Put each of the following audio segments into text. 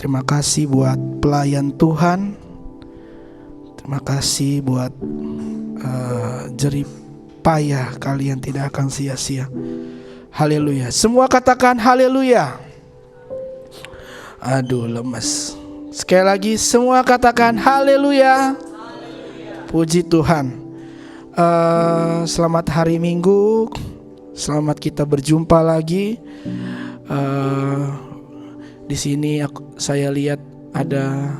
Terima kasih buat pelayan Tuhan. Terima kasih buat jerih payah kalian tidak akan sia-sia. Haleluya. Semua katakan haleluya. Aduh, lemes. Sekali lagi semua katakan haleluya. Puji Tuhan. Selamat hari Minggu. Selamat kita berjumpa lagi. Di sini saya lihat ada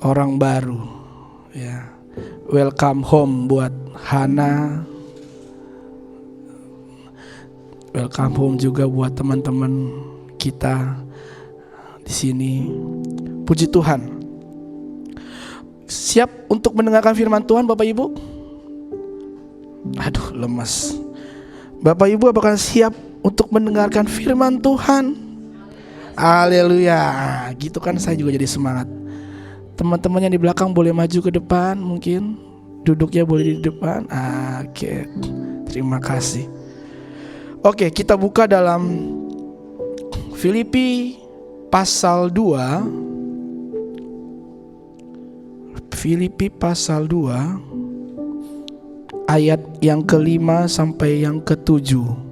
orang baru, ya. Welcome home buat Hana. Welcome home juga buat teman-teman kita di sini. Puji Tuhan. Siap untuk mendengarkan firman Tuhan, Bapak Ibu? Aduh, lemas. Bapak Ibu apakah siap untuk mendengarkan firman Tuhan? Haleluya. Gitu kan saya juga jadi semangat. Teman-teman yang di belakang boleh maju ke depan, mungkin duduknya boleh di depan. Oke. Terima kasih. Oke, kita buka dalam Filipi pasal 2. Filipi pasal 2 ayat yang ke-5 sampai yang ke-7.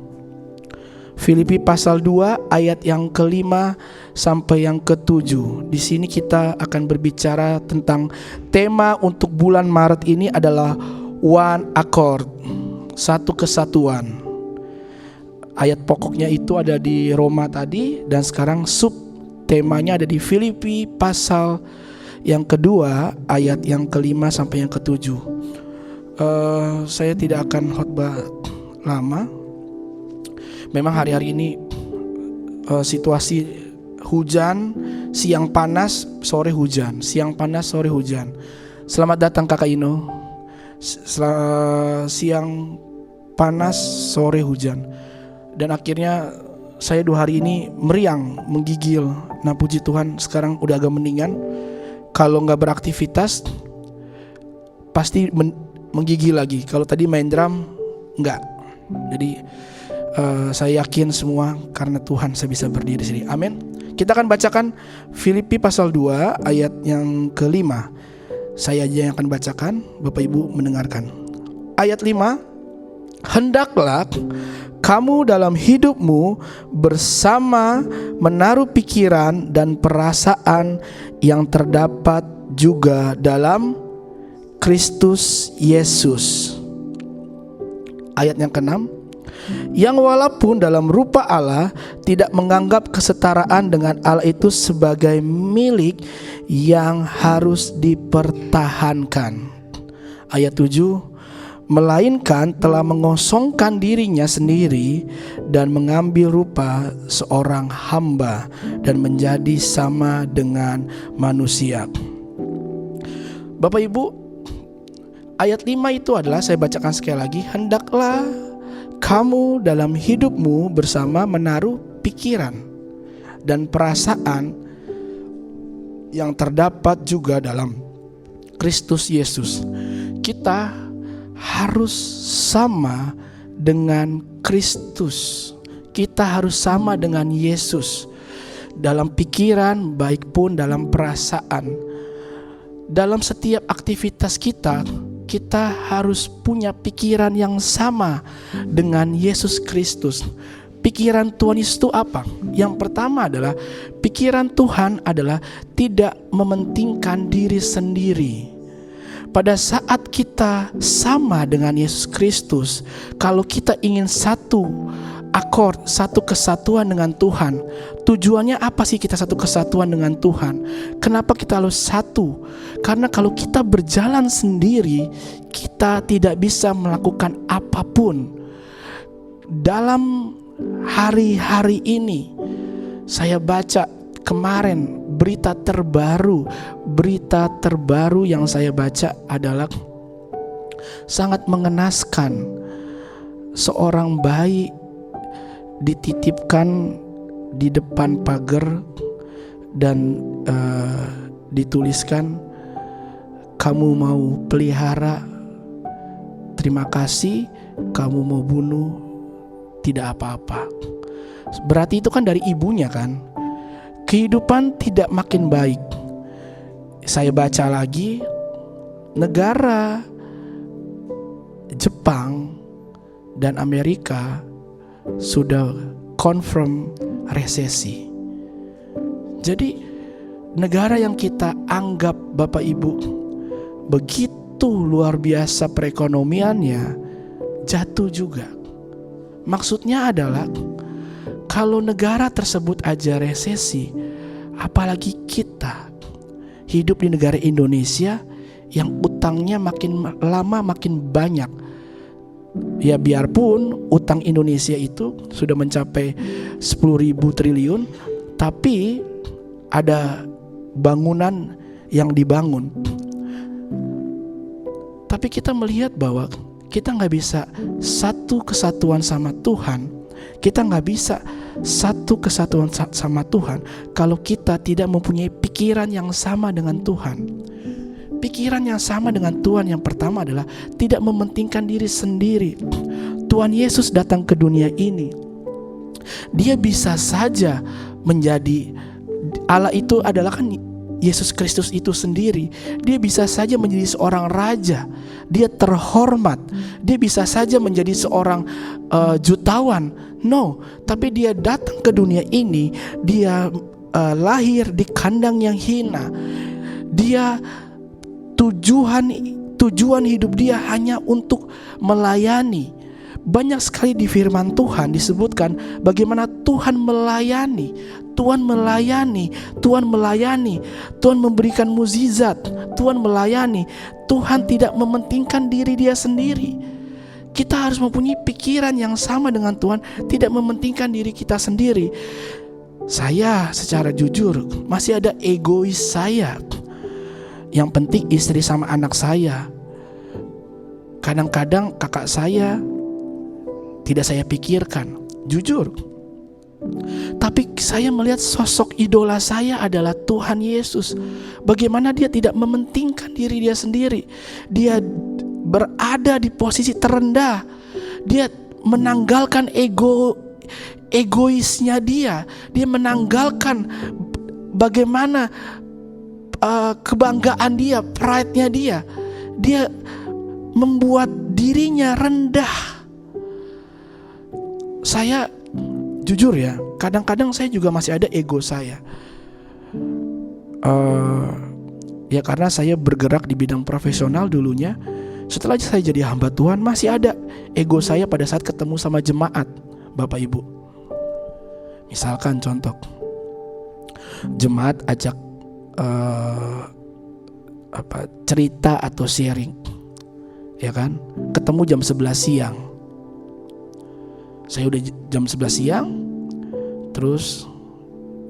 Filipi pasal 2 ayat yang ke-5 sampai yang ke-7. Di sini kita akan berbicara tentang tema untuk bulan Maret ini adalah One Accord, satu kesatuan. Ayat pokoknya itu ada di Roma tadi, dan sekarang sub temanya ada di Filipi pasal yang kedua ayat yang ke-5 sampai yang ke-7. Saya tidak akan khotbah lama. Memang hari-hari ini situasi hujan, siang panas, sore hujan, siang panas, sore hujan. Selamat datang Kakak Ino. Siang panas, sore hujan. Dan akhirnya saya 2 hari ini meriang, menggigil. Nah, puji Tuhan sekarang udah agak mendingan. Kalau nggak beraktivitas pasti menggigil lagi. Kalau tadi main drum nggak. Jadi saya yakin semua karena Tuhan saya bisa berdiri di sini. Amin. Kita akan bacakan Filipi pasal 2 ayat yang ke-5. Saya aja yang akan bacakan, Bapak Ibu mendengarkan. Ayat 5. Hendaklah kamu dalam hidupmu bersama menaruh pikiran dan perasaan yang terdapat juga dalam Kristus Yesus. Ayat yang ke-6. Yang walaupun dalam rupa Allah tidak menganggap kesetaraan dengan Allah itu sebagai milik yang harus dipertahankan. Ayat 7. Melainkan telah mengosongkan dirinya sendiri dan mengambil rupa seorang hamba dan menjadi sama dengan manusia. Bapak Ibu, ayat 5 itu adalah, saya bacakan sekali lagi. Hendaklah kamu dalam hidupmu bersama menaruh pikiran dan perasaan yang terdapat juga dalam Kristus Yesus. Kita harus sama dengan Kristus. Kita harus sama dengan Yesus dalam pikiran, baik pun dalam perasaan. Dalam setiap aktivitas kita harus punya pikiran yang sama dengan Yesus Kristus. Pikiran Tuhan Yesus itu apa? Yang pertama adalah pikiran Tuhan adalah tidak mementingkan diri sendiri. Pada saat kita sama dengan Yesus Kristus, kalau kita ingin satu akord, satu kesatuan dengan Tuhan. Tujuannya apa sih kita satu kesatuan dengan Tuhan? Kenapa kita harus satu? Karena kalau kita berjalan sendiri, kita tidak bisa melakukan apapun. Dalam hari-hari ini, saya baca kemarin berita terbaru yang saya baca adalah sangat mengenaskan. Seorang bayi dititipkan di depan pagar dan dituliskan, kamu mau pelihara, terima kasih, kamu mau bunuh, tidak apa-apa. Berarti itu kan dari ibunya kan. kehidupan tidak makin baik. Saya baca lagi, negara Jepang dan Amerika sudah confirm resesi. Jadi negara yang kita anggap Bapak Ibu begitu luar biasa perekonomiannya jatuh juga. Maksudnya adalah kalau negara tersebut aja resesi, apalagi kita hidup di negara Indonesia yang utangnya makin lama makin banyak. Ya biarpun utang Indonesia itu sudah mencapai 10.000 triliun, tapi ada bangunan yang dibangun. Tapi kita melihat bahwa kita gak bisa satu kesatuan sama Tuhan. Kita gak bisa satu kesatuan sama Tuhan kalau kita tidak mempunyai pikiran yang sama dengan Tuhan. Pikiran yang sama dengan Tuhan yang pertama adalah tidak mementingkan diri sendiri. Tuhan Yesus datang ke dunia ini, Dia bisa saja menjadi Allah, itu adalah kan Yesus Kristus itu sendiri. Dia bisa saja menjadi seorang raja, dia terhormat. Dia bisa saja menjadi seorang jutawan. No, tapi dia datang ke dunia ini. Dia lahir di kandang yang hina. Dia tujuan hidup dia hanya untuk melayani. Banyak sekali di firman Tuhan disebutkan bagaimana Tuhan melayani, Tuhan melayani, Tuhan melayani, Tuhan memberikan mukjizat, Tuhan melayani. Tuhan tidak mementingkan diri dia sendiri. Kita harus mempunyai pikiran yang sama dengan Tuhan, tidak mementingkan diri kita sendiri. Saya secara jujur masih ada egois saya. Yang penting istri sama anak saya. Kadang-kadang kakak saya tidak saya pikirkan, jujur. Tapi saya melihat sosok idola saya adalah Tuhan Yesus. Bagaimana dia tidak mementingkan diri dia sendiri. Dia berada di posisi terendah. Dia menanggalkan egoisnya dia. Dia menanggalkan bagaimana kebanggaan dia, pride-nya dia. Dia membuat dirinya rendah. Saya jujur ya, kadang-kadang saya juga masih ada ego saya. Ya karena saya bergerak di bidang profesional dulunya. Setelah saya jadi hamba Tuhan, masih ada ego saya pada saat ketemu sama jemaat, Bapak Ibu. Misalkan contoh, jemaat ajak cerita atau sharing, ya kan, ketemu jam 11 siang. Saya udah jam 11 siang, terus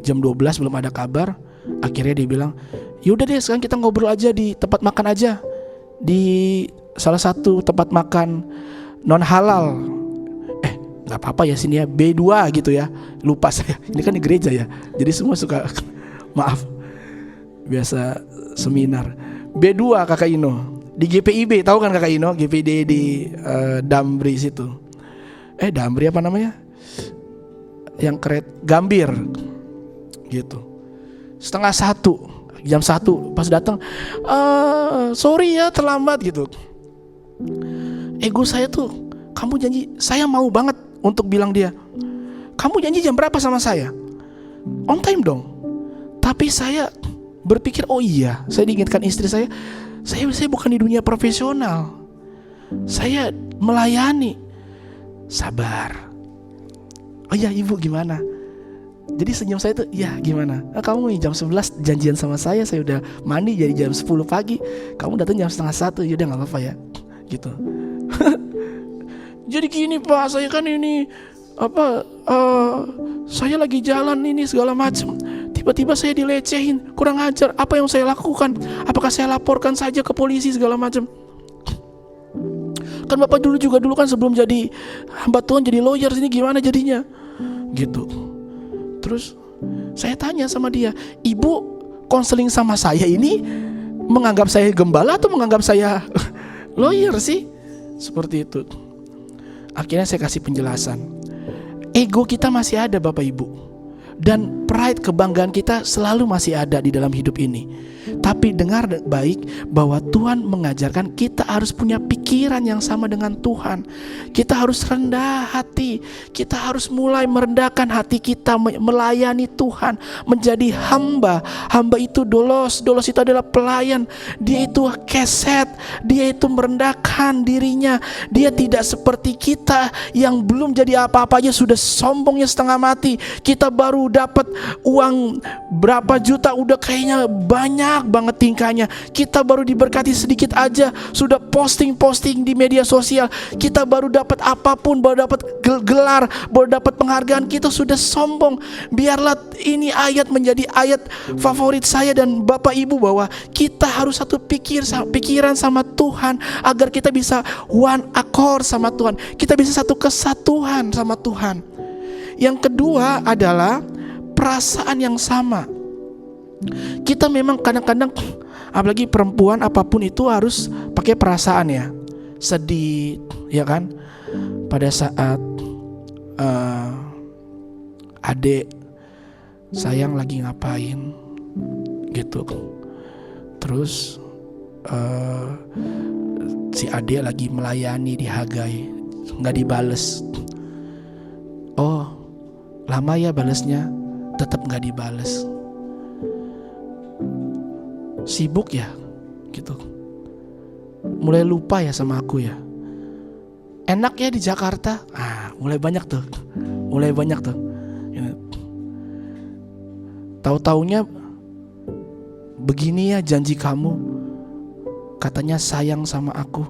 jam 12 belum ada kabar. Akhirnya dia bilang, yaudah deh sekarang kita ngobrol aja di tempat makan aja, di salah satu tempat makan non halal. Gak apa-apa ya sini ya, B2 gitu ya. Lupa saya, ini kan di gereja ya, jadi semua suka maaf, biasa seminar. B2 Kakak Ino di GPIB, tahu kan Kakak Ino, GPD di Damri situ. Damri apa namanya? Yang Gambir gitu. Setengah 1, jam 1 pas datang, sorry ya terlambat gitu. Ego saya tuh, kamu janji, saya mau banget untuk bilang dia, kamu janji jam berapa sama saya? On time dong. Tapi saya berpikir, oh iya, saya diingatkan istri saya bukan di dunia profesional, saya melayani. Sabar. Oh iya ibu gimana? Jadi senyum saya tuh, ya gimana? Kamu jam 11 janjian sama saya udah mandi jadi jam 10 pagi. Kamu datang jam setengah 1, yaudah gak apa-apa ya gitu. Jadi gini Pak, saya kan ini saya lagi jalan ini segala macam, tiba-tiba saya dilecehin, kurang ajar. Apa yang saya lakukan? Apakah saya laporkan saja ke polisi segala macam? Kan Bapak dulu kan sebelum jadi hamba Tuhan jadi lawyer, ini gimana jadinya? Gitu. Terus saya tanya sama dia, ibu konseling sama saya ini menganggap saya gembala atau menganggap saya lawyer sih? Seperti itu. Akhirnya saya kasih penjelasan. Ego kita masih ada Bapak Ibu. Dan pride, kebanggaan kita selalu masih ada di dalam hidup ini. Tapi dengar baik bahwa Tuhan mengajarkan kita harus punya pikiran yang sama dengan Tuhan. Kita harus rendah hati. Kita harus mulai merendahkan hati kita, melayani Tuhan, menjadi hamba. Hamba itu dolos itu adalah pelayan. Dia itu keset, dia itu merendahkan dirinya. Dia tidak seperti kita yang belum jadi apa-apa aja sudah sombongnya setengah mati. Kita baru dapat uang berapa juta udah kayaknya banyak banget tingkahnya. Kita baru diberkati sedikit aja sudah posting di media sosial. Kita baru dapat apapun, baru dapat gelar, baru dapat penghargaan, kita sudah sombong. Biarlah ini ayat menjadi ayat favorit saya dan Bapak Ibu, bahwa kita harus satu pikiran sama Tuhan agar kita bisa one accord sama Tuhan. Kita bisa satu kesatuan sama Tuhan. Yang kedua adalah perasaan yang sama. Kita memang kadang-kadang, apalagi perempuan, apapun itu harus pakai perasaan ya. Sedih, ya kan? Pada saat adik sayang lagi ngapain gitu, terus si adik lagi melayani dihargai, nggak dibales. Oh, lama ya balesnya, tetap nggak dibales. Sibuk ya gitu, mulai lupa ya sama aku ya. Enak ya di Jakarta, mulai banyak tuh. Tahu-taunya begini ya janji kamu, katanya sayang sama aku,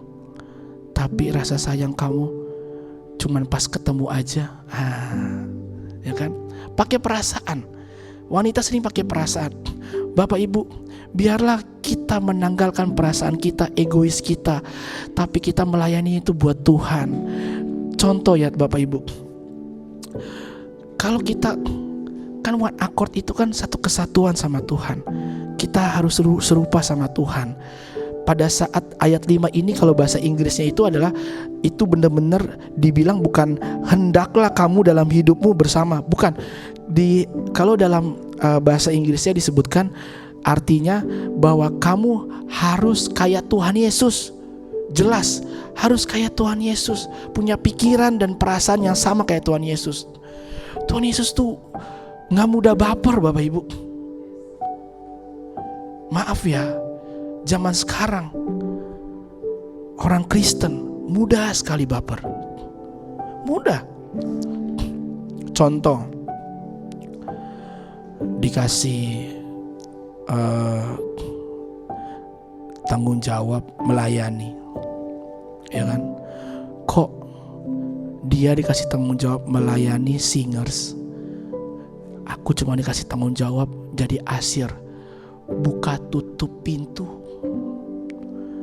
tapi rasa sayang kamu cuman pas ketemu aja. Ya kan? Pakai perasaan. Wanita sering pakai perasaan. Bapak Ibu, biarlah kita menanggalkan perasaan kita, egois kita, tapi kita melayani itu buat Tuhan. Contoh ya Bapak Ibu, kalau kita kan one accord itu kan satu kesatuan sama Tuhan. Kita harus serupa sama Tuhan. Pada saat ayat 5 ini, kalau bahasa Inggrisnya itu adalah, itu benar-benar dibilang bukan hendaklah kamu dalam hidupmu bersama, bukan. Kalau dalam bahasa Inggrisnya disebutkan artinya bahwa kamu harus kayak Tuhan Yesus. Jelas harus kayak Tuhan Yesus, punya pikiran dan perasaan yang sama kayak Tuhan Yesus. Tuhan Yesus tuh gak mudah baper Bapak Ibu. Maaf ya, zaman sekarang orang Kristen mudah sekali baper. Mudah. Contoh, dikasih tanggung jawab melayani, ya kan? Kok dia dikasih tanggung jawab melayani singers, aku cuma dikasih tanggung jawab jadi asir, buka tutup pintu.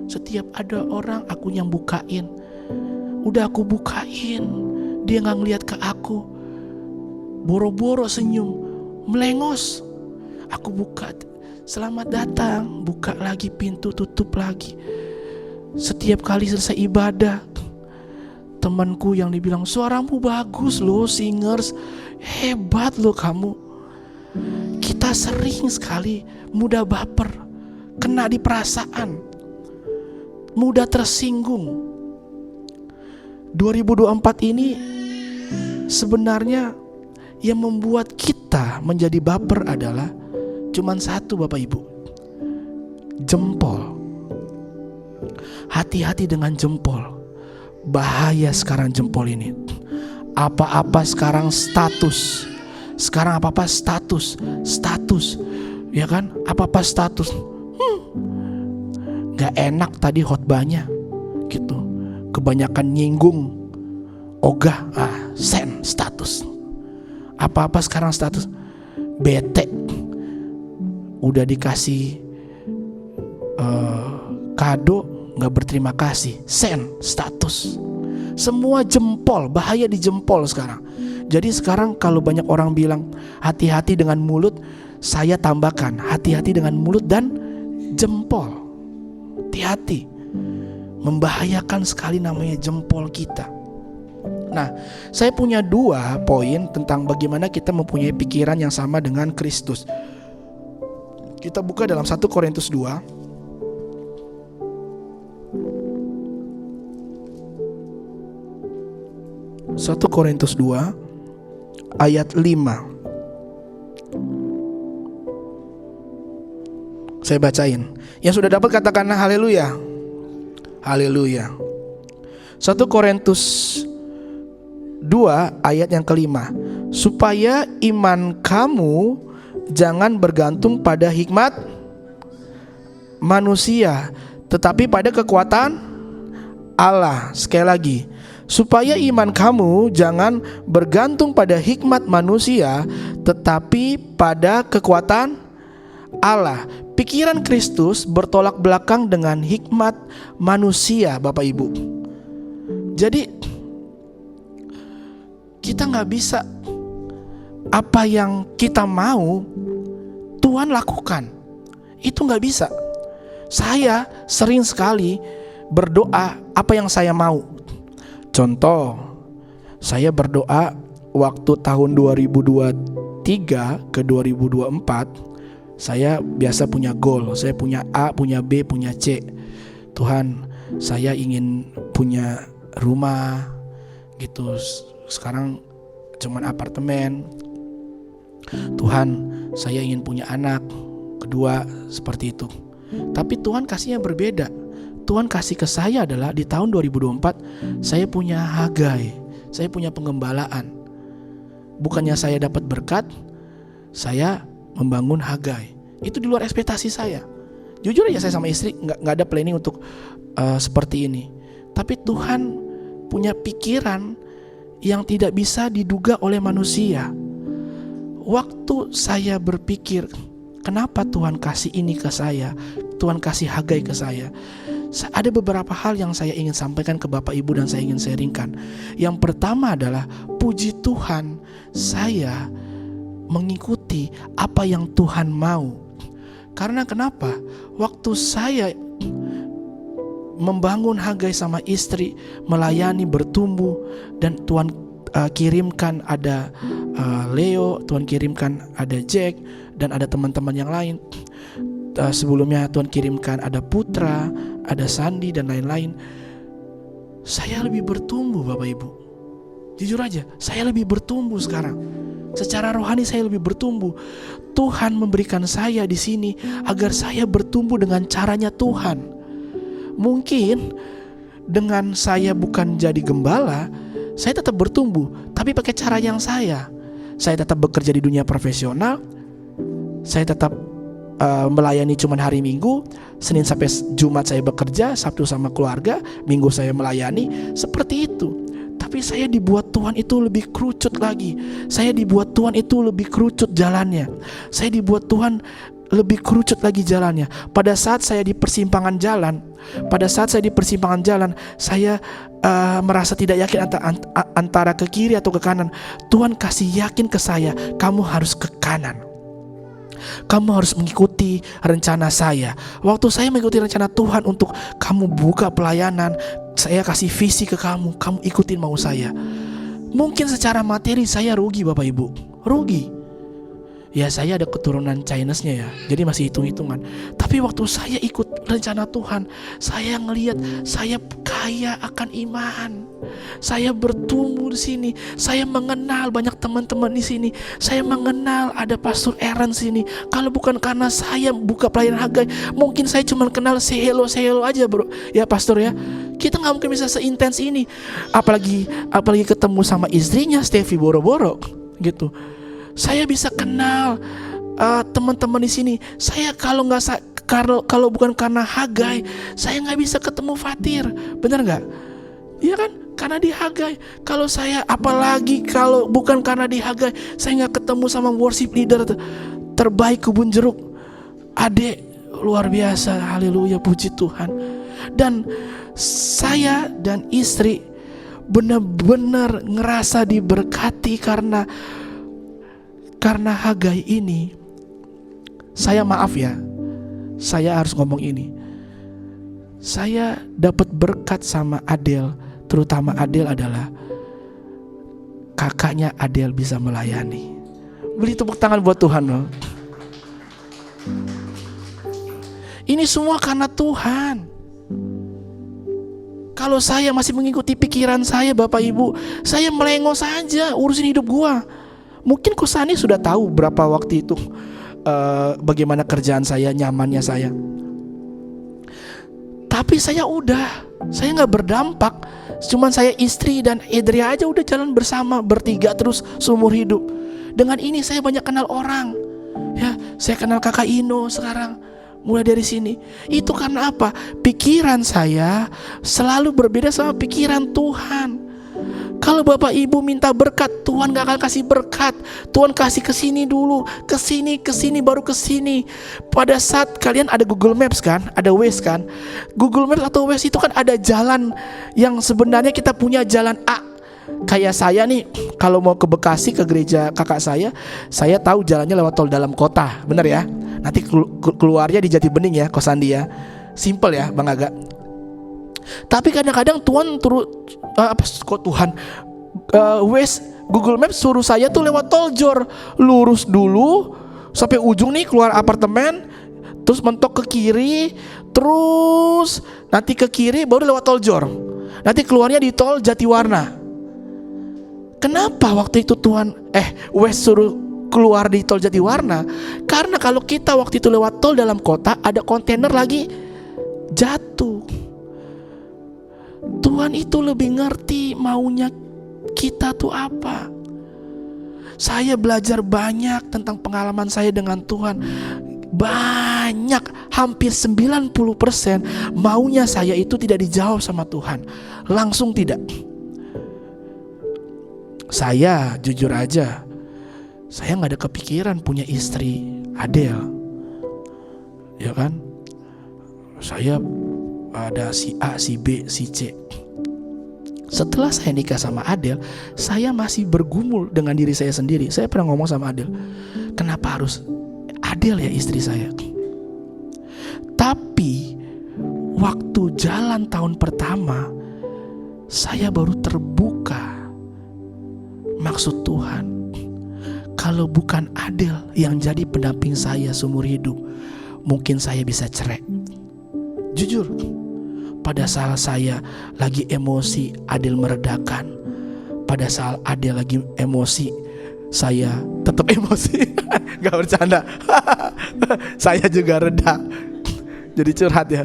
Setiap ada orang aku yang bukain. Udah aku bukain, dia gak ngeliat ke aku, boro-boro senyum, melengos. Aku buka, selamat datang, buka lagi pintu, tutup lagi. Setiap kali selesai ibadah, temanku yang dibilang, suaramu bagus loh singers, hebat loh kamu. Kita sering sekali mudah baper, kena di perasaan, mudah tersinggung. 2024 ini sebenarnya yang membuat kita menjadi baper adalah cuman satu Bapak Ibu, jempol. Hati-hati dengan jempol. Bahaya sekarang jempol ini. Apa-apa sekarang status. Sekarang apa-apa status. Ya kan? Apa-apa status. Gak enak tadi khotbahnya gitu. Kebanyakan nyinggung, ogah, send status. Apa-apa sekarang status. Bete, udah dikasih kado gak berterima kasih, send status. Semua jempol, bahaya di jempol sekarang. Jadi sekarang kalau banyak orang bilang hati-hati dengan mulut, saya tambahkan hati-hati dengan mulut dan jempol. Hati-hati, membahayakan sekali namanya jempol kita. Nah, saya punya 2 poin tentang bagaimana kita mempunyai pikiran yang sama dengan Kristus. Kita buka dalam 1 Korintus 2. 1 Korintus 2 ayat 5. Saya bacain. Yang sudah dapat katakan haleluya. Haleluya. 1 Korintus 2 ayat yang kelima. Supaya iman kamu jangan bergantung pada hikmat manusia, tetapi pada kekuatan Allah. Sekali lagi, supaya iman kamu jangan bergantung pada hikmat manusia, tetapi pada kekuatan Allah. Pikiran Kristus bertolak belakang dengan hikmat manusia, Bapak Ibu. Jadi kita gak bisa apa yang kita mau Tuhan lakukan. Itu gak bisa. Saya sering sekali berdoa apa yang saya mau. Contoh, saya berdoa waktu tahun 2023 ke 2024. Saya biasa punya goal. Saya punya A, punya B, punya C. Tuhan, saya ingin punya rumah gitu. Sekarang cuman apartemen. Tuhan, saya ingin punya anak kedua, seperti itu. Tapi Tuhan kasihnya berbeda. Tuhan kasih ke saya adalah di tahun 2024 saya punya Hagai, saya punya pengembalaan. Bukannya saya dapat berkat, saya membangun Hagai. Itu di luar ekspektasi saya. Jujur aja, saya sama istri nggak ada planning untuk seperti ini. Tapi Tuhan punya pikiran yang tidak bisa diduga oleh manusia. Waktu saya berpikir, kenapa Tuhan kasih ini ke saya, Tuhan kasih Hagai ke saya, ada beberapa hal yang saya ingin sampaikan ke Bapak Ibu dan saya ingin sharingkan. Yang pertama adalah, puji Tuhan, saya mengikuti apa yang Tuhan mau. Karena kenapa? Waktu saya membangun Hagai sama istri, melayani, bertumbuh, dan Tuhan kirimkan ada Leo, Tuhan kirimkan ada Jack, dan ada teman-teman yang lain. Sebelumnya Tuhan kirimkan ada Putra, ada Sandi, dan lain-lain. Saya lebih bertumbuh, Bapak Ibu. Jujur aja, saya lebih bertumbuh sekarang. Secara rohani saya lebih bertumbuh. Tuhan memberikan saya di sini agar saya bertumbuh dengan caranya Tuhan. Mungkin dengan saya bukan jadi gembala, saya tetap bertumbuh, tapi pakai cara yang saya. Saya tetap bekerja di dunia profesional. Saya tetap melayani cuma hari Minggu. Senin sampai Jumat saya bekerja, Sabtu sama keluarga, Minggu saya melayani. Seperti itu. Tapi saya dibuat Tuhan itu lebih kerucut lagi. Saya dibuat Tuhan itu lebih kerucut jalannya. Saya dibuat Tuhan lebih kerucut lagi jalannya. Pada saat saya di persimpangan jalan, saya merasa tidak yakin antara ke kiri atau ke kanan. Tuhan kasih yakin ke saya, kamu harus ke kanan. Kamu harus mengikuti rencana saya. Waktu saya mengikuti rencana Tuhan untuk kamu buka pelayanan, saya kasih visi ke kamu, kamu ikutin mau saya. Mungkin secara materi saya rugi, Bapak Ibu, rugi. Ya, saya ada keturunan Chinese-nya ya, jadi masih hitung-hitungan. Tapi waktu saya ikut rencana Tuhan, saya ngelihat saya kaya akan iman. Saya bertumbuh di sini. Saya mengenal banyak teman-teman di sini. Saya mengenal ada Pastor Aaron sini. Kalau bukan karena saya buka pelayanan Hagai, mungkin saya cuma kenal say hello aja, bro. Ya, Pastor ya. Kita nggak mungkin bisa seintens ini. Apalagi ketemu sama istrinya Steffi boro-boro gitu. Saya bisa kenal teman-teman di sini. Saya kalau bukan karena Hagai, saya nggak bisa ketemu Fatir, benar nggak? Iya kan? Karena di Hagai. Apalagi kalau bukan karena di Hagai, saya nggak ketemu sama worship leader terbaik Kebun Jeruk, Ade, luar biasa, haleluya, puji Tuhan. Dan saya dan istri benar-benar ngerasa diberkati karena Hagai ini. Saya harus ngomong ini. Saya dapat berkat sama Adel, terutama Adel adalah kakaknya Adele bisa melayani. Beri tepuk tangan buat Tuhan loh. Ini semua karena Tuhan. Kalau saya masih mengikuti pikiran saya, Bapak Ibu, saya melengos saja urusin hidup gua. Mungkin Kosani sudah tahu berapa waktu itu bagaimana kerjaan saya, nyamannya saya. Tapi saya nggak berdampak. Cuman saya, istri dan Edria aja udah jalan bersama bertiga terus seumur hidup. Dengan ini saya banyak kenal orang. Ya, saya kenal Kakak Ino sekarang. Mulai dari sini. Itu karena apa? Pikiran saya selalu berbeda sama pikiran Tuhan. Kalau Bapak Ibu minta berkat, Tuhan gak akan kasih berkat. Tuhan kasih kesini dulu, kesini baru kesini. Pada saat kalian ada Google Maps kan, ada Waze kan. Google Maps atau Waze itu kan ada jalan yang sebenarnya kita punya jalan A. Kayak saya nih, kalau mau ke Bekasi, ke gereja kakak saya tahu jalannya lewat tol dalam kota, bener ya. Nanti keluarnya di Jati Bening ya, Kosandi ya. Simple ya Bang Aga. Tapi kadang-kadang Tuhan Waze, Google Maps suruh saya tuh lewat tol Jor, lurus dulu sampai ujung nih, keluar apartemen, terus mentok ke kiri, terus nanti ke kiri baru lewat tol Jor, nanti keluarnya di tol Jatiwarna. Kenapa waktu itu Waze suruh keluar di tol Jatiwarna? Karena kalau kita waktu itu lewat tol dalam kota, ada kontainer lagi jatuh. Tuhan itu lebih ngerti maunya kita tuh apa. Saya belajar banyak tentang pengalaman saya dengan Tuhan. Banyak, hampir 90% maunya saya itu tidak dijawab sama Tuhan. Langsung tidak. Saya jujur aja, saya gak ada kepikiran punya istri Adele. Ya kan? Saya ada si A, si B, si C. Setelah saya nikah sama Adele, saya masih bergumul dengan diri saya sendiri. Saya pernah ngomong sama Adele, kenapa harus Adele ya istri saya? Tapi waktu jalan tahun pertama, saya baru terbuka maksud Tuhan. Kalau bukan Adele yang jadi pendamping saya seumur hidup, mungkin saya bisa cerai. Jujur, pada saat saya lagi emosi, Adele meredakan. Pada saat Adele lagi emosi, saya tetap emosi. Gak bercanda. Saya juga reda. Jadi curhat ya.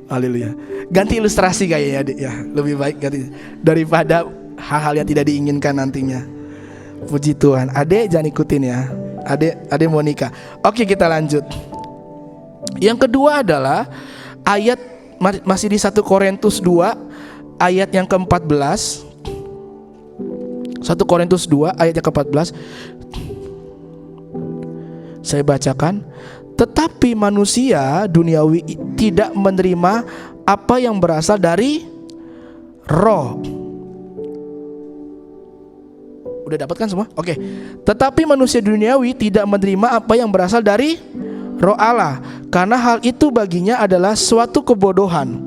Haleluya. Ganti ilustrasi kayaknya adik ya. Lebih baik ganti daripada hal-hal yang tidak diinginkan nantinya. Puji Tuhan. Adek jangan ikutin ya. Adek mau nikah. Oke, kita lanjut. Yang kedua adalah ayat masih di 1 Korintus 2 ayat yang ke-14. 1 Korintus 2 ayat yang ke-14. Saya bacakan. Tetapi manusia duniawi tidak menerima apa yang berasal dari roh. Udah dapat kan semua? Oke. Tetapi manusia duniawi tidak menerima apa yang berasal dari Roh Allah, karena hal itu baginya adalah suatu kebodohan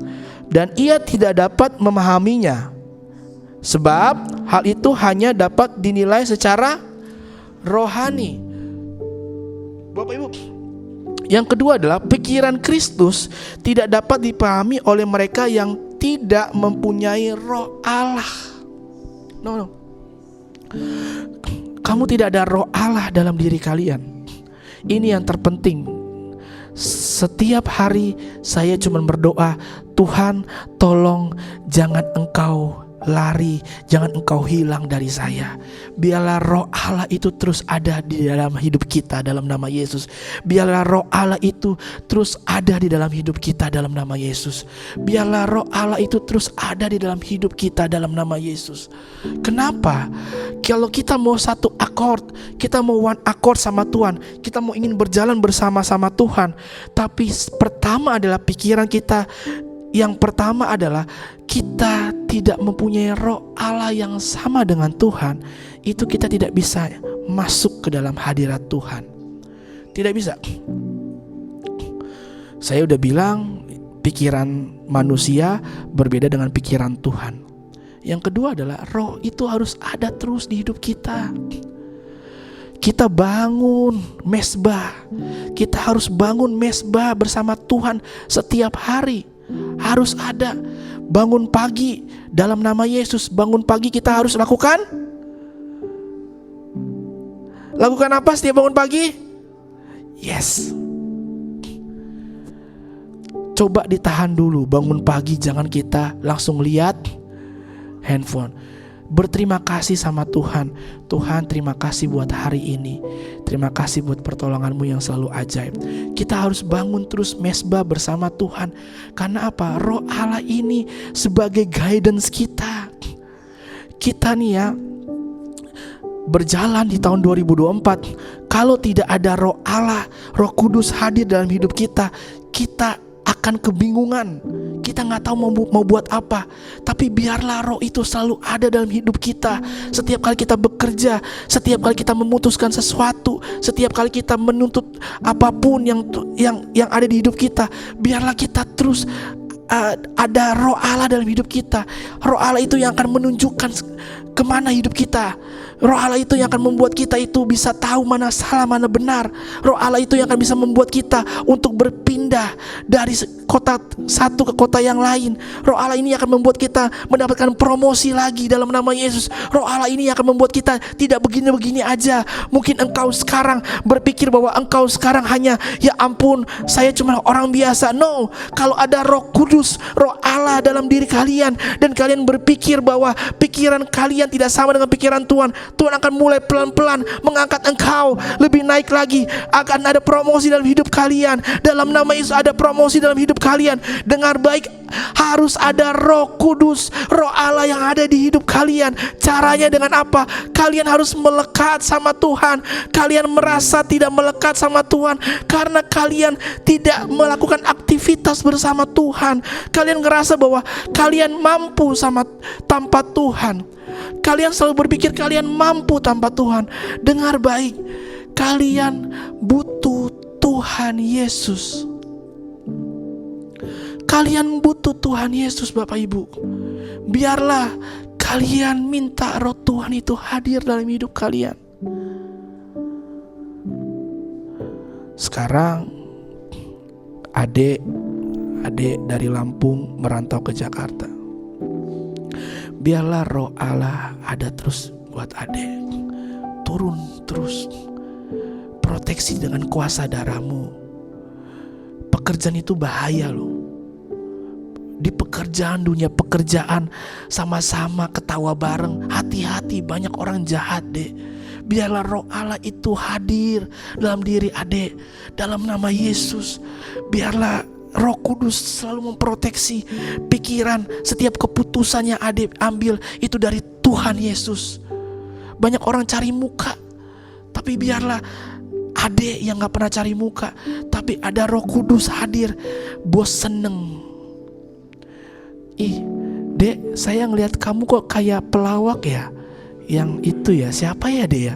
dan ia tidak dapat memahaminya. Sebab hal itu hanya dapat dinilai secara rohani. Bapak Ibu, yang kedua adalah pikiran Kristus tidak dapat dipahami oleh mereka yang tidak mempunyai Roh Allah. No. Kamu tidak ada Roh Allah dalam diri kalian. Ini yang terpenting. Setiap hari saya cuma berdoa, Tuhan tolong jangan Engkau lari, jangan Engkau hilang dari saya. Biarlah Roh Allah itu terus ada di dalam hidup kita dalam nama Yesus. Biarlah Roh Allah itu terus ada di dalam hidup kita dalam nama Yesus. Biarlah Roh Allah itu terus ada di dalam hidup kita dalam nama Yesus. Kenapa? Kalau kita mau satu akord, kita mau one accord sama Tuhan, kita mau ingin berjalan bersama-sama Tuhan, tapi pertama adalah pikiran kita. Yang pertama adalah kita tidak mempunyai Roh Allah yang sama dengan Tuhan. Itu kita tidak bisa masuk ke dalam hadirat Tuhan. Tidak bisa. Saya udah bilang pikiran manusia berbeda dengan pikiran Tuhan. Yang kedua adalah roh itu harus ada terus di hidup kita. Kita bangun mesbah. Kita harus bangun mesbah bersama Tuhan setiap hari. Harus ada. Bangun pagi dalam nama Yesus. Bangun pagi kita harus lakukan apa setiap bangun pagi? Yes. Coba ditahan dulu, bangun pagi jangan kita langsung lihat handphone. Berterima kasih sama Tuhan. Tuhan, terima kasih buat hari ini. Terima kasih buat pertolonganmu yang selalu ajaib. Kita harus bangun terus mesbah bersama Tuhan. Karena apa? Roh Allah ini sebagai guidance kita. Kita nih ya, berjalan di tahun 2024, kalau tidak ada roh Allah, Roh Kudus hadir dalam hidup kita, kita akan kebingungan. Kita gak tahu mau buat apa. Tapi biarlah roh itu selalu ada dalam hidup kita. Setiap kali kita bekerja, setiap kali kita memutuskan sesuatu, setiap kali kita menuntut apapun yang ada di hidup kita, biarlah kita terus ada roh Allah dalam hidup kita. Roh Allah itu yang akan menunjukkan kemana hidup kita. Roh Allah itu yang akan membuat kita itu bisa tahu mana salah, mana benar. Roh Allah itu yang akan bisa membuat kita untuk berpindah dari kota satu ke kota yang lain. Roh Allah ini akan membuat kita mendapatkan promosi lagi dalam nama Yesus. Roh Allah ini akan membuat kita tidak begini-begini aja. Mungkin engkau sekarang berpikir bahwa engkau sekarang hanya, ya ampun, saya cuma orang biasa. No, kalau ada Roh Kudus, Roh Allah dalam diri kalian, dan kalian berpikir bahwa pikiran kalian tidak sama dengan pikiran Tuhan, Tuhan akan mulai pelan-pelan mengangkat engkau lebih naik lagi. Akan ada promosi dalam hidup kalian. Dalam nama Yesus ada promosi dalam hidup kalian. Dengar baik, harus ada Roh Kudus, Roh Allah yang ada di hidup kalian. Caranya dengan apa? Kalian harus melekat sama Tuhan. Kalian merasa tidak melekat sama Tuhan karena kalian tidak melakukan aktivitas bersama Tuhan. Kalian ngerasa bahwa kalian mampu tanpa Tuhan. Kalian selalu berpikir kalian mampu tanpa Tuhan. Dengar baik, kalian butuh Tuhan Yesus. Kalian butuh Tuhan Yesus, Bapak Ibu. Biarlah kalian minta roh Tuhan itu hadir dalam hidup kalian. Sekarang adik dari Lampung merantau ke Jakarta. Biarlah roh Allah ada terus buat adik. Turun terus. Proteksi dengan kuasa darahmu. Pekerjaan itu bahaya loh. Di pekerjaan, dunia pekerjaan, sama-sama ketawa bareng, hati-hati, banyak orang jahat deh. Biarlah roh Allah itu hadir dalam diri adik. Dalam nama Yesus. Biarlah Roh Kudus selalu memproteksi pikiran. Setiap keputusan yang adik ambil itu dari Tuhan Yesus. Banyak orang cari muka, tapi biarlah adik yang gak pernah cari muka, tapi ada Roh Kudus hadir. Bos seneng. Ih, dek, saya ngelihat kamu kok kayak pelawak ya. Yang itu ya, siapa ya dek ya?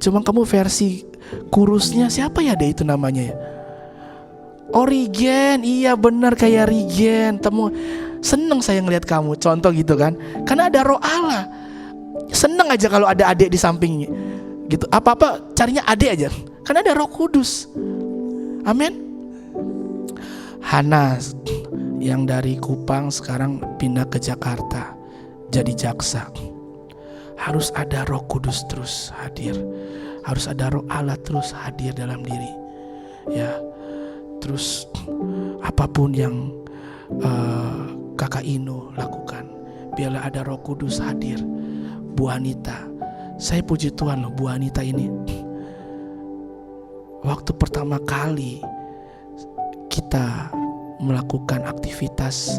Cuma kamu versi kurusnya, siapa ya dek itu namanya ya? Oh, Regen, iya benar kayak Regen. Seneng saya ngelihat kamu, contoh gitu kan. Karena ada roh Allah. Seneng aja kalau ada adik di sampingnya gitu. Apa-apa carinya adik aja. Karena ada Roh Kudus. Amin. Hana yang dari Kupang sekarang pindah ke Jakarta jadi jaksa. Harus ada Roh Kudus terus hadir. Harus ada roh Allah terus hadir dalam diri. Ya. Terus apapun yang Kakak Ino lakukan, biarlah ada Roh Kudus hadir. Bu Anita, saya puji Tuhan loh, Bu Anita ini waktu pertama kali kita melakukan aktivitas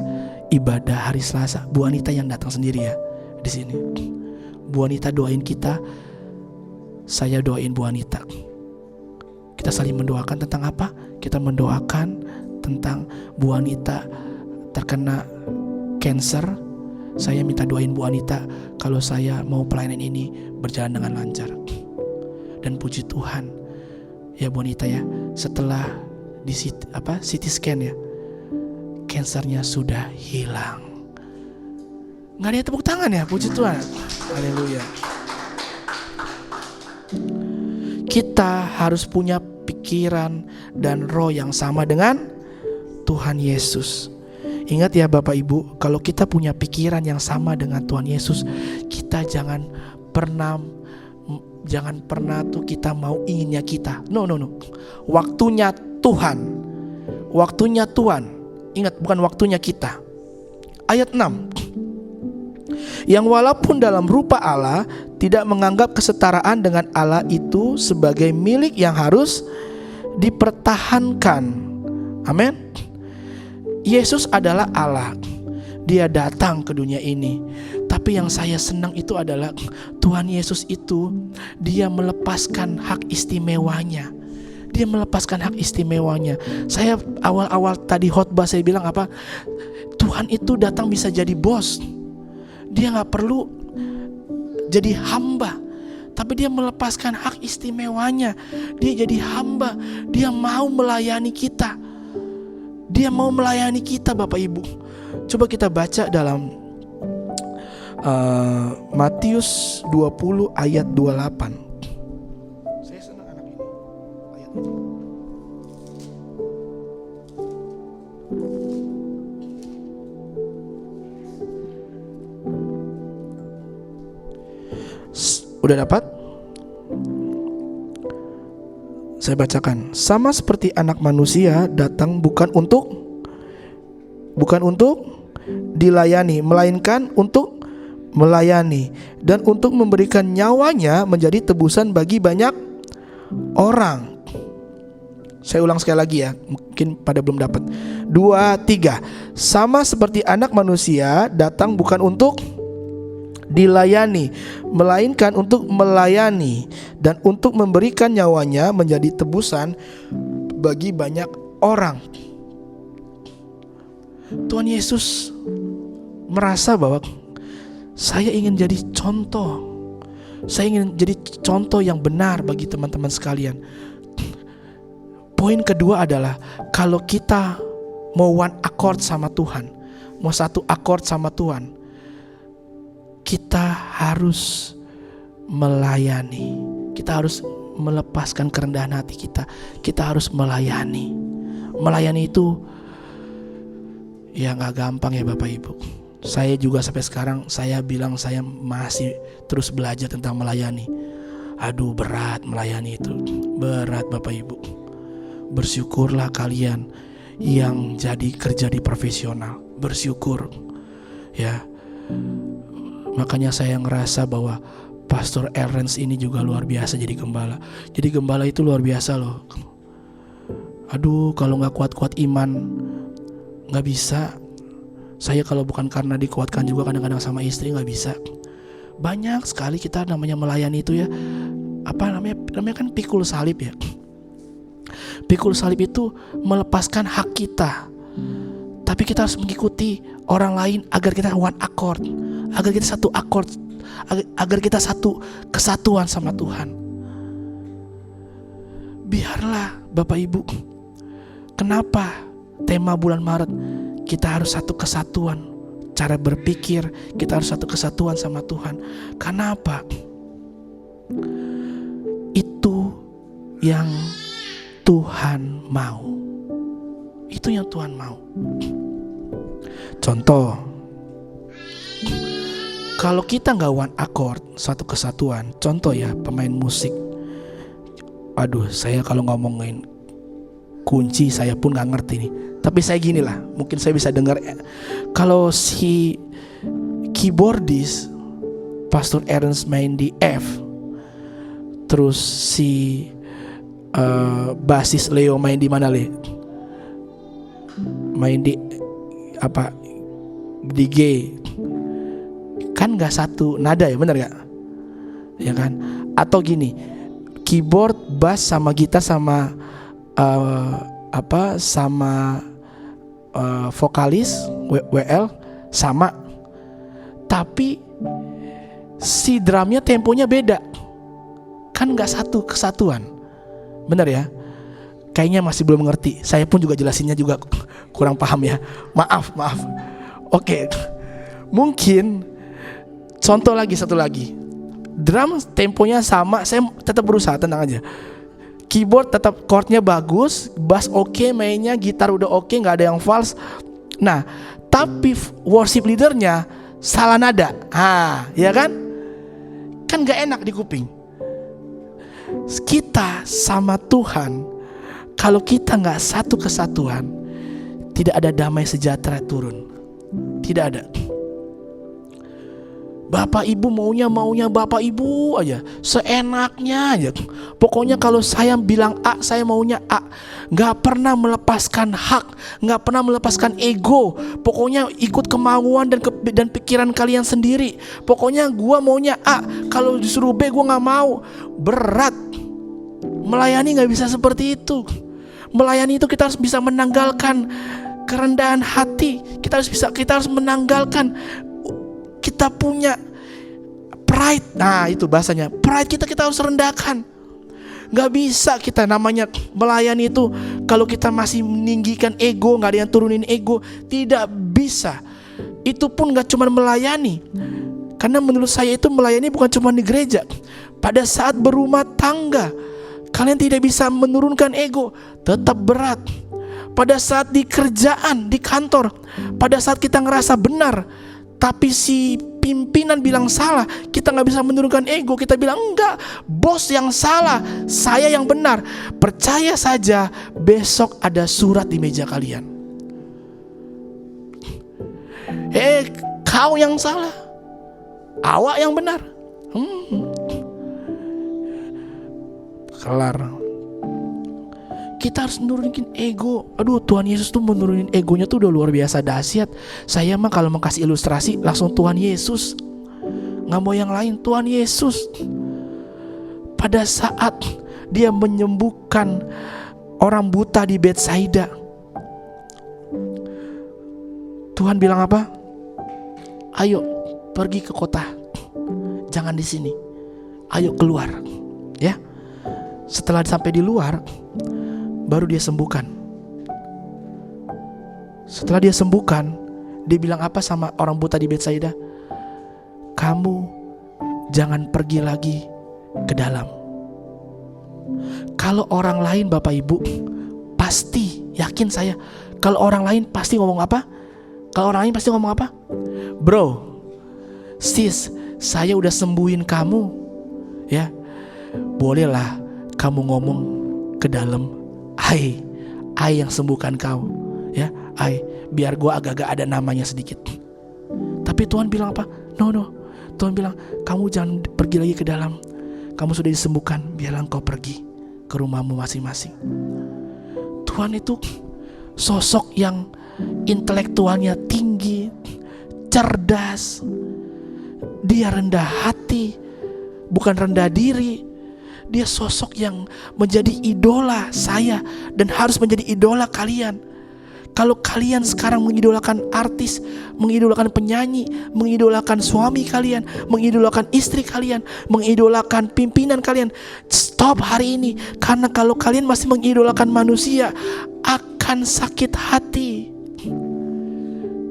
ibadah hari Selasa, Bu Anita yang datang sendiri ya di sini. Bu Anita doain kita, saya doain Bu Anita. Kita saling mendoakan tentang apa? Kita mendoakan tentang Bu Anita terkena cancer. Saya minta doain Bu Anita kalau saya mau pelayanan ini berjalan dengan lancar. Dan puji Tuhan, ya Bu Anita ya, setelah di CT scan ya, kansernya sudah hilang. Nggak ada tepuk tangan ya, puji Tuhan. Haleluya. Kita harus punya pikiran dan roh yang sama dengan Tuhan Yesus. Ingat ya Bapak Ibu, kalau kita punya pikiran yang sama dengan Tuhan Yesus, kita jangan pernah tuh kita mau inginnya kita. No. Waktunya Tuhan. Waktunya Tuhan. Ingat, bukan waktunya kita. Ayat 6. Yang walaupun dalam rupa Allah tidak menganggap kesetaraan dengan Allah itu sebagai milik yang harus dipertahankan. Amin. Yesus adalah Allah. Dia datang ke dunia ini. Tapi yang saya senang itu adalah Tuhan Yesus itu, dia melepaskan hak istimewanya. Dia melepaskan hak istimewanya. Saya awal-awal tadi khotbah saya bilang apa? Tuhan itu datang bisa jadi bos. Dia gak perlu jadi hamba, tapi dia melepaskan hak istimewanya. Dia jadi hamba. Dia mau melayani kita. Dia mau melayani kita Bapak Ibu. Coba kita baca dalam Matius 20 ayat 28. Saya senang anak ini. Ayat ini. Udah dapat? Saya bacakan. Sama seperti anak manusia datang bukan untuk dilayani, melainkan untuk melayani dan untuk memberikan nyawanya menjadi tebusan bagi banyak orang. Saya ulang sekali lagi ya, mungkin pada belum dapat. 2, 3. Sama seperti anak manusia datang bukan untuk dilayani, melainkan untuk melayani dan untuk memberikan nyawanya menjadi tebusan bagi banyak orang. Tuhan Yesus merasa bahwa saya ingin jadi contoh. Saya ingin jadi contoh yang benar bagi teman-teman sekalian. Poin kedua adalah kalau kita mau one accord sama Tuhan, mau satu accord sama Tuhan, kita harus melayani. Kita harus melepaskan kerendahan hati kita. Kita harus melayani. Melayani itu ya gak gampang ya Bapak Ibu. Saya juga sampai sekarang saya bilang saya masih terus belajar tentang melayani. Aduh, berat melayani itu. Berat Bapak Ibu. Bersyukurlah kalian yang jadi kerja di profesional. Bersyukur ya. Makanya saya ngerasa bahwa Pastor Ernst ini juga luar biasa jadi gembala. Jadi gembala itu luar biasa loh. Aduh, kalau gak kuat-kuat iman gak bisa. Saya kalau bukan karena dikuatkan juga kadang-kadang sama istri gak bisa. Banyak sekali kita namanya melayani itu ya. Apa namanya kan pikul salib ya. Pikul salib itu melepaskan hak kita. Tapi kita harus mengikuti orang lain agar kita one accord, agar kita satu accord, agar kita satu kesatuan sama Tuhan. Biarlah Bapak Ibu, kenapa tema bulan Maret kita harus satu kesatuan, cara berpikir kita harus satu kesatuan sama Tuhan. Karena apa? Itu yang Tuhan mau. Itu yang Tuhan mau. Contoh, kalau kita gak one accord, satu kesatuan. Contoh ya, pemain musik. Aduh, saya kalau ngomongin kunci saya pun gak ngerti nih. Tapi saya gini lah, mungkin saya bisa dengar. Kalau si keyboardis Pastor Ernst main di F, terus si basis Leo main di mana Le? Main di apa? Di G. Kan gak satu nada ya, benar gak? Ya kan? Atau gini, keyboard, bass sama gitar sama sama vokalis WL sama, tapi si drumnya temponya beda. Kan gak satu kesatuan. Benar ya? Kayaknya masih belum mengerti. Saya pun juga jelasinnya juga kurang paham ya. Maaf. Oke. Mungkin contoh lagi, satu lagi, drum temponya sama, saya tetap berusaha, tenang aja. Keyboard tetap chordnya bagus, bass oke, mainnya gitar udah oke, nggak ada yang false. Nah, tapi worship leadernya salah nada, ya kan? Kan nggak enak di kuping. Kita sama Tuhan, kalau kita nggak satu kesatuan, tidak ada damai sejahtera turun, tidak ada. Bapak ibu maunya bapak ibu aja, seenaknya aja. Pokoknya kalau saya bilang A, saya maunya A. Gak pernah melepaskan hak, gak pernah melepaskan ego. Pokoknya ikut kemauan dan pikiran kalian sendiri. Pokoknya gua maunya A, kalau disuruh B gua gak mau. Berat. Melayani gak bisa seperti itu. Melayani itu kita harus bisa menanggalkan kerendahan hati. Kita harus menanggalkan, kita punya pride. Nah itu bahasanya, pride kita harus rendahkan. Gak bisa kita namanya melayani itu kalau kita masih meninggikan ego, gak ada yang turunin ego. Tidak bisa. Itu pun gak cuma melayani, karena menurut saya itu melayani bukan cuma di gereja. Pada saat berumah tangga, kalian tidak bisa menurunkan ego, tetap berat. Pada saat di kerjaan, di kantor, pada saat kita ngerasa benar, tapi si pimpinan bilang salah, kita gak bisa menurunkan ego. Kita bilang enggak, bos yang salah, saya yang benar. Percaya saja, besok ada surat di meja kalian. Kau yang salah, awak yang benar. Kelar. Kita harus nurunin ego. Aduh, Tuhan Yesus tuh menurunin egonya tuh udah luar biasa dahsyat. Saya mah kalau mau kasih ilustrasi langsung Tuhan Yesus, gak mau yang lain. Tuhan Yesus pada saat dia menyembuhkan orang buta di Betsaida, Tuhan bilang apa? Ayo pergi ke kota, jangan di sini. Ayo keluar, ya. Setelah sampai di luar, baru dia sembuhkan. Setelah dia sembuhkan, dia bilang apa sama orang buta di Betsaida? Kamu jangan pergi lagi ke dalam. Kalau orang lain, Bapak Ibu, pasti, yakin saya, kalau orang lain pasti ngomong apa? Kalau orang lain pasti ngomong apa? Bro, sis, saya udah sembuhin kamu, ya. Bolehlah kamu ngomong ke dalam. I yang sembuhkan kau, ya. Biar gua agak-agak ada namanya sedikit. Tapi Tuhan bilang apa? No. Tuhan bilang, kamu jangan pergi lagi ke dalam. Kamu sudah disembuhkan, biarlah engkau pergi ke rumahmu masing-masing. Tuhan itu sosok yang intelektualnya tinggi, cerdas. Dia rendah hati, bukan rendah diri. Dia sosok yang menjadi idola saya dan harus menjadi idola kalian. Kalau kalian sekarang mengidolakan artis, mengidolakan penyanyi, mengidolakan suami kalian, mengidolakan istri kalian, mengidolakan pimpinan kalian, stop hari ini. Karena kalau kalian masih mengidolakan manusia, akan sakit hati.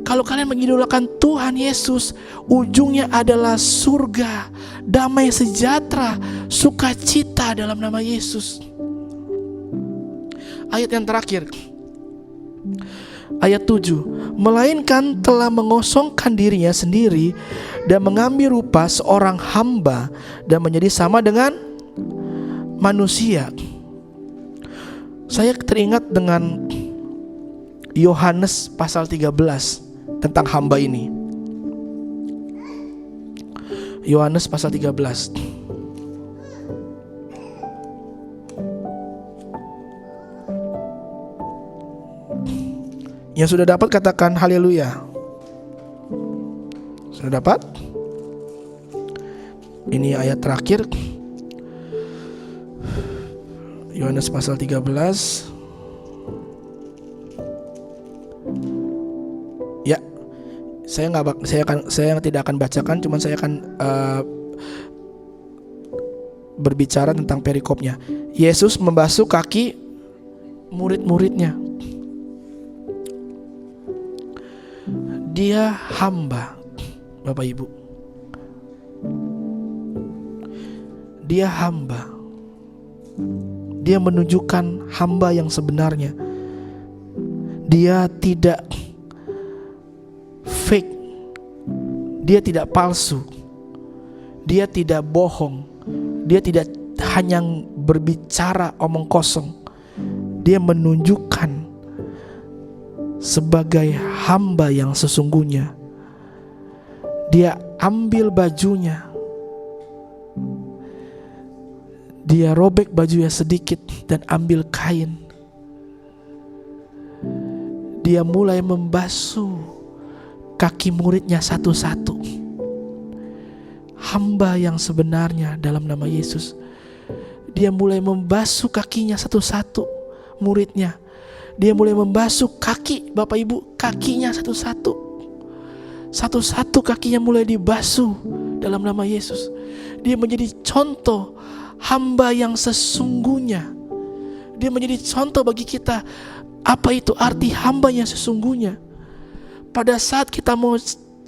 Kalau kalian mengidolakan Tuhan Yesus, ujungnya adalah surga, damai sejahtera, sukacita dalam nama Yesus. Ayat yang terakhir, ayat 7, melainkan telah mengosongkan dirinya sendiri dan mengambil rupa seorang hamba dan menjadi sama dengan manusia. Saya teringat dengan Yohanes pasal 13 tentang hamba ini. Yohanes pasal 13. Yang sudah dapat katakan haleluya. Sudah dapat? Ini ayat terakhir, Yohanes pasal 13. Ya, saya tidak akan bacakan, cuman saya akan berbicara tentang perikopnya. Yesus membasuh kaki murid-muridnya. Dia hamba. Bapak Ibu. Dia hamba. Dia menunjukkan hamba yang sebenarnya. Dia tidak fake. Dia tidak palsu. Dia tidak bohong. Dia tidak hanya berbicara omong kosong. Dia menunjukkan sebagai hamba yang sesungguhnya. Dia ambil bajunya. Dia robek bajunya sedikit dan ambil kain. Dia mulai membasuh kaki muridnya satu-satu. Hamba yang sebenarnya dalam nama Yesus. Dia mulai membasuh kakinya satu-satu muridnya. Dia mulai membasuh kaki, Bapak Ibu, kakinya satu-satu. Satu-satu kakinya mulai dibasuh dalam nama Yesus. Dia menjadi contoh hamba yang sesungguhnya. Dia menjadi contoh bagi kita. Apa itu arti hamba yang sesungguhnya? Pada saat kita mau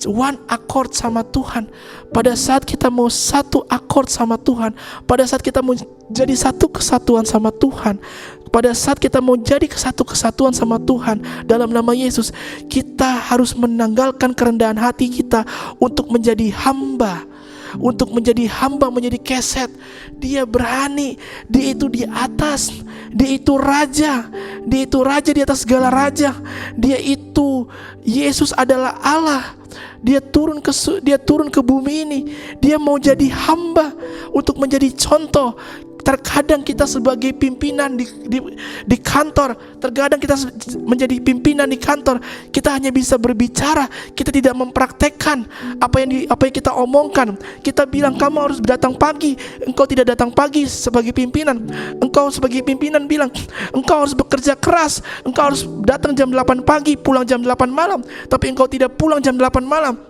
one accord sama Tuhan, pada saat kita mau satu accord sama Tuhan, pada saat kita mau jadi satu kesatuan sama Tuhan, pada saat kita mau jadi satu kesatuan sama Tuhan dalam nama Yesus, kita harus menanggalkan kerendahan hati kita untuk menjadi hamba. Untuk menjadi hamba, menjadi keset. Dia berani. Dia itu di atas. Dia itu raja. Dia itu raja di atas segala raja. Dia itu, Yesus adalah Allah. Dia turun ke bumi ini. Dia mau jadi hamba untuk menjadi contoh. Terkadang kita sebagai pimpinan di kantor, terkadang kita menjadi pimpinan di kantor, kita hanya bisa berbicara, kita tidak mempraktekkan apa yang kita omongkan. Kita bilang kamu harus datang pagi, engkau tidak datang pagi sebagai pimpinan. Engkau sebagai pimpinan bilang engkau harus bekerja keras, engkau harus datang jam 8 pagi, pulang jam 8 malam, tapi engkau tidak pulang jam 8 malam.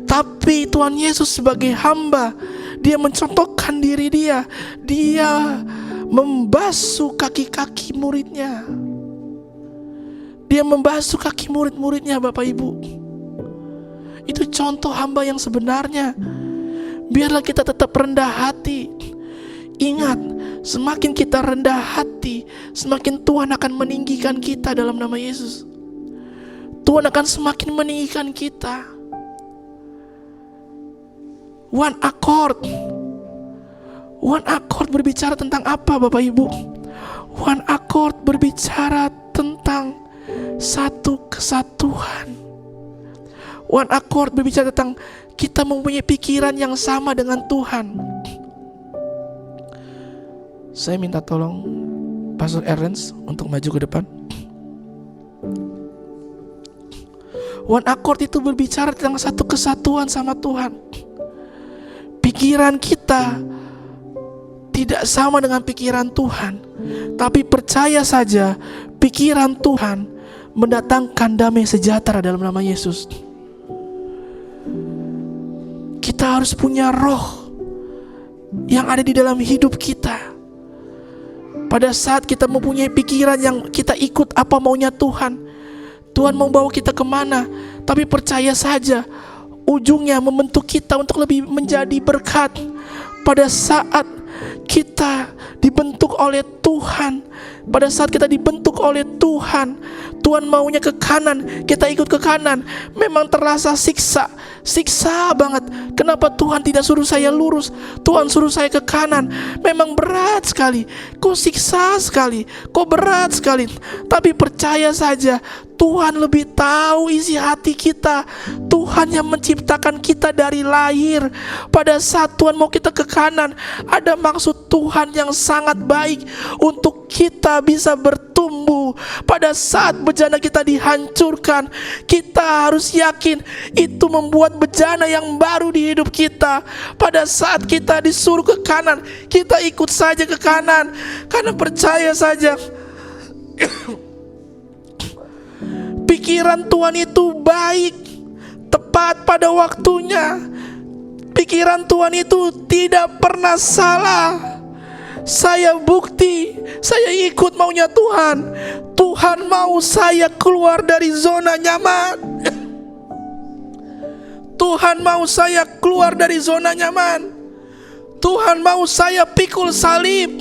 Tapi Tuhan Yesus sebagai hamba, dia mencontohkan diri dia. Dia membasuh kaki-kaki muridnya. Dia membasuh kaki murid-muridnya, Bapak Ibu. Itu contoh hamba yang sebenarnya. Biarlah kita tetap rendah hati. Ingat, semakin kita rendah hati, semakin Tuhan akan meninggikan kita dalam nama Yesus. Tuhan akan semakin meninggikan kita. One accord. One accord berbicara tentang apa, Bapak Ibu? One accord berbicara tentang satu kesatuan. One accord berbicara tentang kita mempunyai pikiran yang sama dengan Tuhan. Saya minta tolong Pastor Ernst untuk maju ke depan. One accord itu berbicara tentang satu kesatuan sama Tuhan. Pikiran kita tidak sama dengan pikiran Tuhan, tapi percaya saja pikiran Tuhan mendatangkan damai sejahtera dalam nama Yesus. Kita harus punya roh yang ada di dalam hidup kita. Pada saat kita mempunyai pikiran yang kita ikut apa maunya Tuhan, Tuhan mau bawa kita kemana, tapi percaya saja ujungnya membentuk kita untuk lebih menjadi berkat. Pada saat kita dibentuk oleh Tuhan, pada saat kita dibentuk oleh Tuhan, Tuhan maunya ke kanan, kita ikut ke kanan. Memang terasa siksa banget. Kenapa Tuhan tidak suruh saya lurus? Tuhan suruh saya ke kanan. Memang berat sekali. Kok siksa sekali? Kok berat sekali? Tapi percaya saja, Tuhan lebih tahu isi hati kita. Tuhan yang menciptakan kita dari lahir. Pada saat Tuhan mau kita ke kanan, ada maksud Tuhan yang sangat baik untuk kita bisa bertumbuh. Pada saat bejana kita dihancurkan, kita harus yakin itu membuat bejana yang baru di hidup kita. Pada saat kita disuruh ke kanan, kita ikut saja ke kanan, karena percaya saja pikiran Tuhan itu baik, tepat pada waktunya. Pikiran Tuhan itu tidak pernah salah. Saya bukti, saya ikut maunya Tuhan. Tuhan mau saya keluar dari zona nyaman. Tuhan mau saya keluar dari zona nyaman. Tuhan mau saya pikul salib.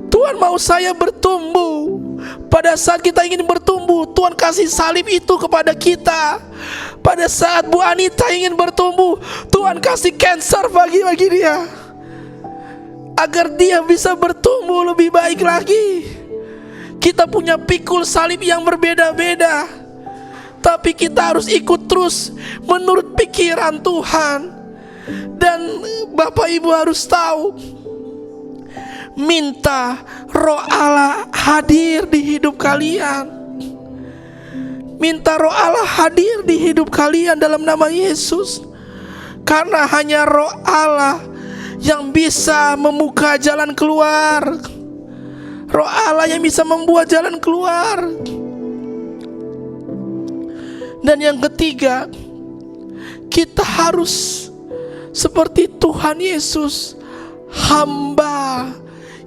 Tuhan mau saya bertumbuh. Pada saat kita ingin bertumbuh, Tuhan kasih salib itu kepada kita. Pada saat Bu Anita ingin bertumbuh, Tuhan kasih cancer bagi dia, agar dia bisa bertumbuh lebih baik lagi. Kita punya pikul salib yang berbeda-beda, tapi kita harus ikut terus menurut pikiran Tuhan. Dan Bapak Ibu harus tahu, minta Roh Allah hadir di hidup kalian. Minta Roh Allah hadir di hidup kalian dalam nama Yesus. Karena hanya Roh Allah yang bisa membuka jalan keluar. Roh Allah yang bisa membuat jalan keluar. Dan yang ketiga, kita harus seperti Tuhan Yesus, hamba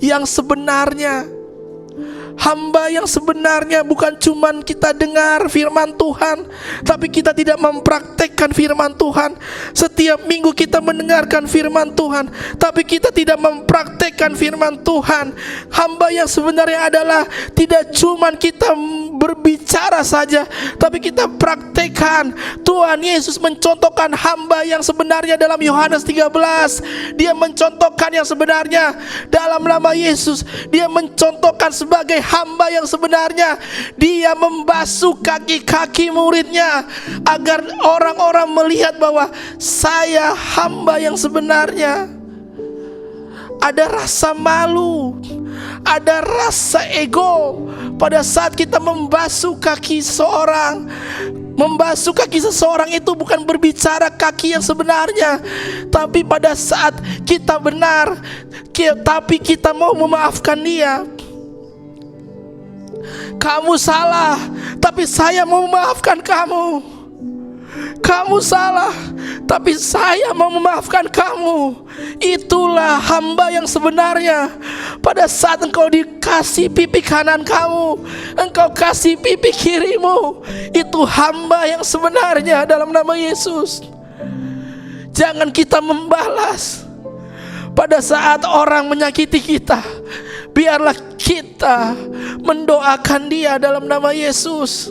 yang sebenarnya. Hamba yang sebenarnya bukan cuman kita dengar firman Tuhan, tapi kita tidak mempraktekkan firman Tuhan. Setiap minggu kita mendengarkan firman Tuhan, tapi kita tidak mempraktekkan firman Tuhan. Hamba yang sebenarnya adalah tidak cuman kita berbicara saja, tapi kita praktekkan. Tuhan Yesus mencontohkan hamba yang sebenarnya dalam Yohanes 13. Dia mencontohkan yang sebenarnya dalam nama Yesus. Dia mencontohkan sebagai hamba yang sebenarnya. Dia membasuh kaki-kaki muridnya, agar orang-orang melihat bahwa saya hamba yang sebenarnya. Ada rasa malu, ada rasa ego pada saat kita membasuh kaki seseorang. Membasuh kaki seseorang itu bukan berbicara kaki yang sebenarnya, tapi pada saat kita benar, tapi kita mau memaafkan dia. Kamu salah, tapi saya mau memaafkan kamu. Kamu salah, tapi saya mau memaafkan kamu. Itulah hamba yang sebenarnya. Pada saat engkau dikasih pipi kanan kamu, engkau kasih pipi kirimu, itu hamba yang sebenarnya dalam nama Yesus. Jangan kita membalas. Pada saat orang menyakiti kita, biarlah kita mendoakan dia dalam nama Yesus.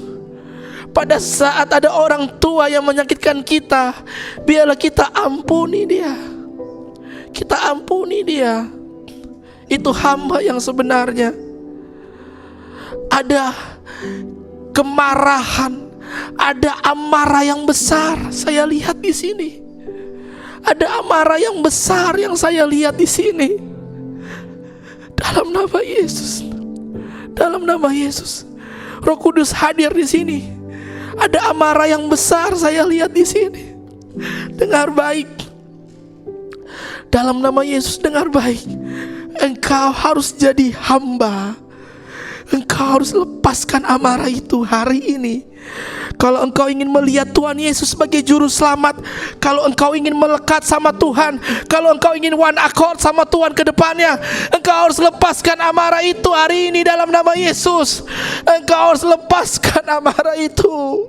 Pada saat ada orang tua yang menyakitkan kita, biarlah kita ampuni dia. Kita ampuni dia. Itu hamba yang sebenarnya. Ada kemarahan, ada amarah yang besar saya lihat di sini. Ada amarah yang besar yang saya lihat di sini. Dalam nama Yesus. Dalam nama Yesus. Roh Kudus hadir di sini. Ada amarah yang besar saya lihat di sini. Dengar baik. Dalam nama Yesus, dengar baik. Engkau harus jadi hamba. Engkau harus lepaskan amarah itu hari ini. Kalau engkau ingin melihat Tuhan Yesus sebagai juru selamat, kalau engkau ingin melekat sama Tuhan, kalau engkau ingin one accord sama Tuhan ke depannya, engkau harus lepaskan amarah itu hari ini dalam nama Yesus. Engkau harus lepaskan amarah itu.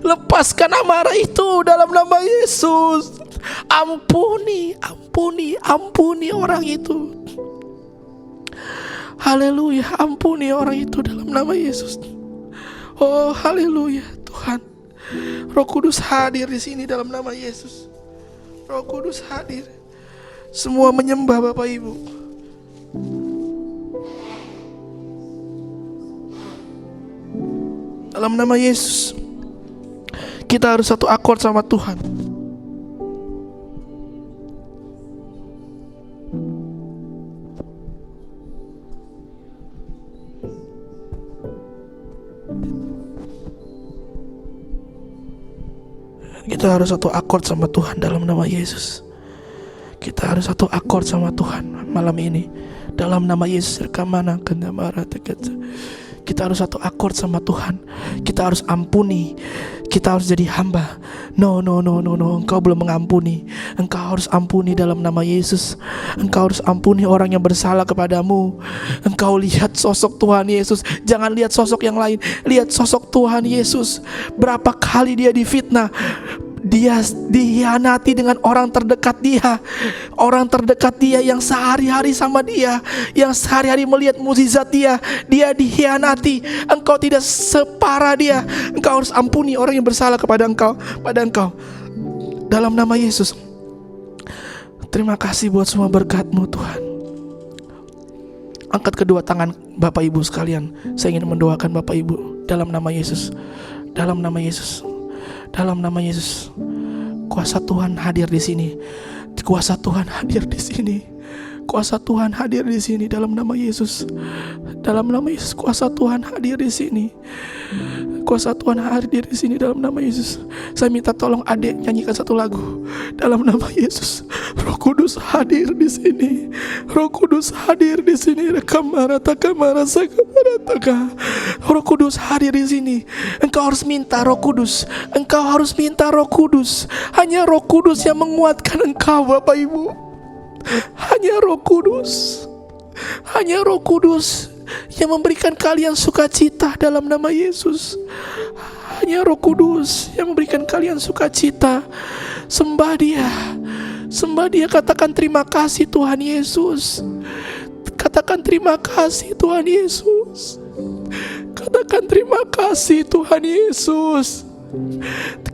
Lepaskan amarah itu dalam nama Yesus. Ampuni, ampuni, ampuni orang itu. Haleluya, ampuni orang itu dalam nama Yesus. Oh, haleluya, Tuhan. Roh Kudus hadir di sini dalam nama Yesus. Roh Kudus hadir. Semua menyembah Bapak Ibu. Dalam nama Yesus, kita harus satu akord sama Tuhan. Kita harus satu akord sama Tuhan dalam nama Yesus. Kita harus satu akord sama Tuhan malam ini dalam nama Yesus. Kita harus satu akord sama Tuhan. Kita harus ampuni. Kita harus jadi hamba. No. Engkau belum mengampuni. Engkau harus ampuni dalam nama Yesus. Engkau harus ampuni orang yang bersalah kepadamu. Engkau lihat sosok Tuhan Yesus. Jangan lihat sosok yang lain. Lihat sosok Tuhan Yesus. Berapa kali dia difitnah. Dia dihianati dengan orang terdekat dia. Orang terdekat dia yang sehari-hari sama dia, yang sehari-hari melihat mukjizat dia. Dia dihianati. Engkau tidak separah dia. Engkau harus ampuni orang yang bersalah kepada engkau, dalam nama Yesus. Terima kasih buat semua berkat-Mu Tuhan. Angkat kedua tangan Bapak Ibu sekalian. Saya ingin mendoakan Bapak Ibu dalam nama Yesus. Dalam nama Yesus. Dalam nama Yesus. Kuasa Tuhan hadir di sini. Kuasa Tuhan hadir di sini. Kuasa Tuhan hadir di sini dalam nama Yesus. Dalam nama Yesus, kuasa Tuhan hadir di sini. Kuasa Tuhan hadir di sini dalam nama Yesus. Saya minta tolong adik nyanyikan satu lagu dalam nama Yesus. Roh Kudus hadir di sini. Roh Kudus hadir di sini. Roh Kudus hadir di sini. Engkau harus minta Roh Kudus. Engkau harus minta Roh Kudus. Hanya Roh Kudus yang menguatkan engkau Bapak Ibu. Hanya Roh Kudus. Hanya Roh Kudus yang memberikan kalian sukacita dalam nama Yesus. Hanya Roh Kudus yang memberikan kalian sukacita. Sembah Dia. Sembah Dia, katakan terima kasih Tuhan Yesus. Katakan terima kasih Tuhan Yesus. Katakan terima kasih Tuhan Yesus.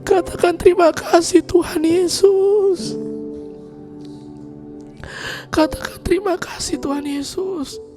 Katakan terima kasih Tuhan Yesus. Katakan terima kasih Tuhan Yesus.